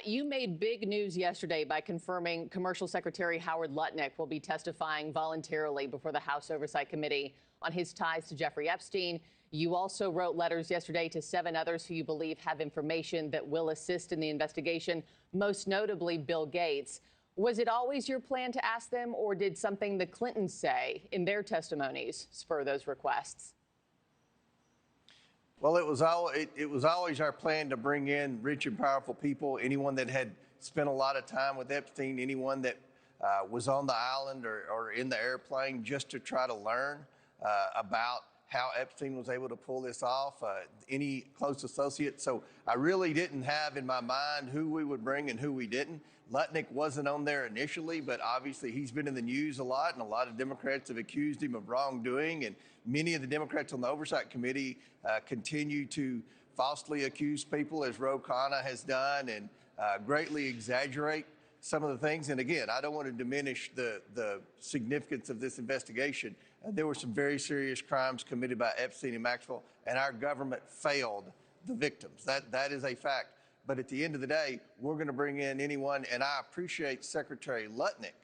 You made big news yesterday by confirming Commercial Secretary Howard Lutnick will be testifying voluntarily before the House Oversight Committee on his ties to Jeffrey Epstein. You also wrote letters yesterday to 7 others who you believe have information that will assist in the investigation, most notably Bill Gates. Was it always your plan to ask them, or did something the Clintons say in their testimonies spur those requests? Well, it was always our plan to bring in rich and powerful people, anyone that had spent a lot of time with Epstein, anyone that was on the island or in the airplane, just to try to learn about how Epstein was able to pull this off, any close associates. So I really didn't have in my mind who we would bring and who we didn't. Lutnick wasn't on there initially, but obviously he's been in the news a lot, and a lot of Democrats have accused him of wrongdoing, and many of the Democrats on the Oversight Committee continue to falsely accuse people, as Ro Khanna has done, and greatly exaggerate some of the things. And again, I don't want to diminish the significance of this investigation. There were some very serious crimes committed by Epstein and Maxwell, and our government failed the victims. That is a fact. But at the end of the day, we're going to bring in anyone, and I appreciate Secretary Lutnick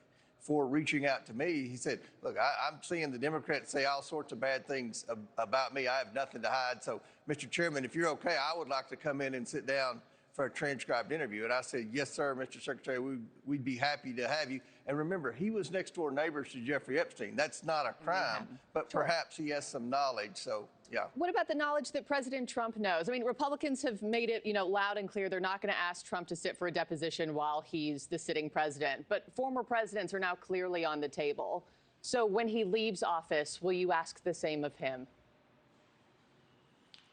for reaching out to me. He said, look, I'm seeing the Democrats say all sorts of bad things about me. I have nothing to hide. So, Mr. Chairman, if you're okay, I would like to come in and sit down for a transcribed interview. And I said, yes, sir, Mr. Secretary, we'd be happy to have you. And remember, he was next door neighbors to Jeffrey Epstein. That's not a crime, but perhaps he has some knowledge. So, yeah. What about the knowledge that President Trump knows? I mean, Republicans have made it, loud and clear they're not going to ask Trump to sit for a deposition while he's the sitting president. But former presidents are now clearly on the table. So when he leaves office, will you ask the same of him?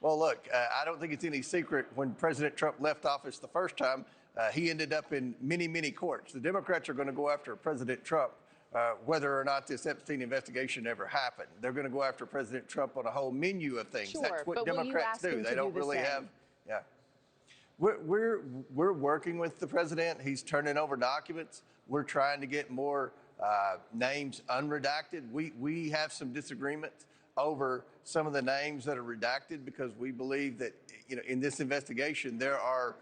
Well, look, I don't think it's any secret when President Trump left office the first time, he ended up in many, many courts. The Democrats are going to go after President Trump whether or not this Epstein investigation ever happened. They're going to go after President Trump on a whole menu of things. Sure, that's what Democrats do. They don't really have. Yeah. We're working with the president. He's turning over documents. We're trying to get more names unredacted. We have some disagreements over some of the names that are redacted, because we believe that, in this investigation, there are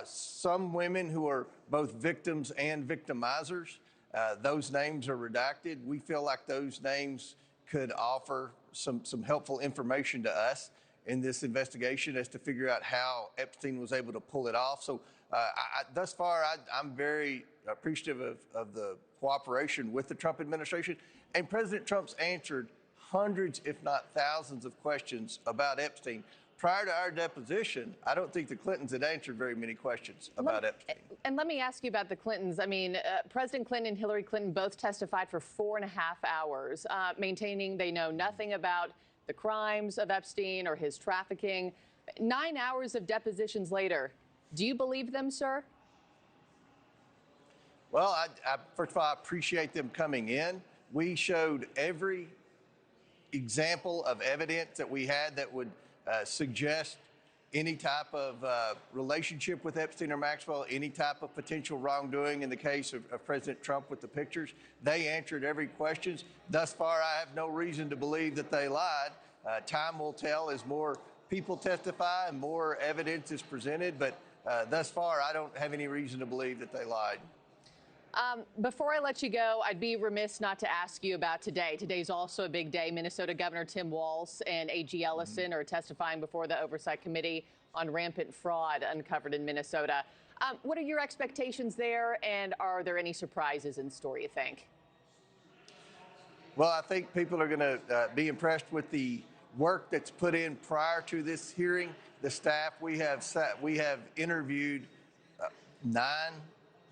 some women who are both victims and victimizers. Those names are redacted. We feel like those names could offer some helpful information to us in this investigation as to figure out how Epstein was able to pull it off. So thus far, I'm very appreciative of the cooperation with the Trump administration. And President Trump's answered hundreds, if not thousands, of questions about Epstein. Prior to our deposition, I don't think the Clintons had answered very many questions about Epstein. And let me ask you about the Clintons. I mean, President Clinton and Hillary Clinton both testified for 4.5 hours, maintaining they know nothing about the crimes of Epstein or his trafficking. 9 hours of depositions later, do you believe them, sir? Well, first of all, I appreciate them coming in. We showed every example of evidence that we had that would suggest any type of relationship with Epstein or Maxwell, any type of potential wrongdoing in the case of President Trump with the pictures. They answered every question. Thus far, I have no reason to believe that they lied. Time will tell as more people testify and more evidence is presented. But thus far, I don't have any reason to believe that they lied. Before I let you go, I'd be remiss not to ask you about today. Today's also a big day. Minnesota Governor Tim Walz and A.G. Ellison are testifying before the Oversight Committee on rampant fraud uncovered in Minnesota. What are your expectations there, and are there any surprises in store, you think? Well, I think people are going to be impressed with the work that's put in prior to this hearing. The staff, we have interviewed 9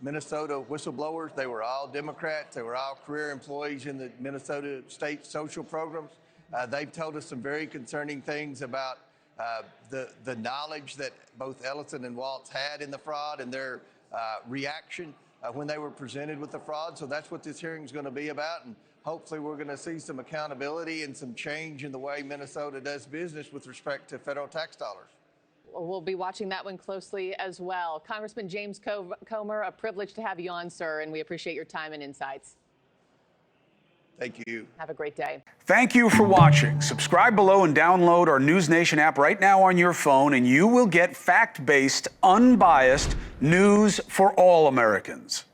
Minnesota whistleblowers. They were all Democrats. They were all career employees in the Minnesota state social programs. They've told us some very concerning things about the knowledge that both Ellison and Walz had in the fraud and their reaction when they were presented with the fraud. So that's what this hearing is going to be about. And hopefully we're going to see some accountability and some change in the way Minnesota does business with respect to federal tax dollars. We'll be watching that one closely as well. Congressman James Comer, a privilege to have you on, sir, and we appreciate your time and insights. Thank you. Have a great day. Thank you for watching. Subscribe below and download our NewsNation app right now on your phone, and you will get fact-based, unbiased news for all Americans.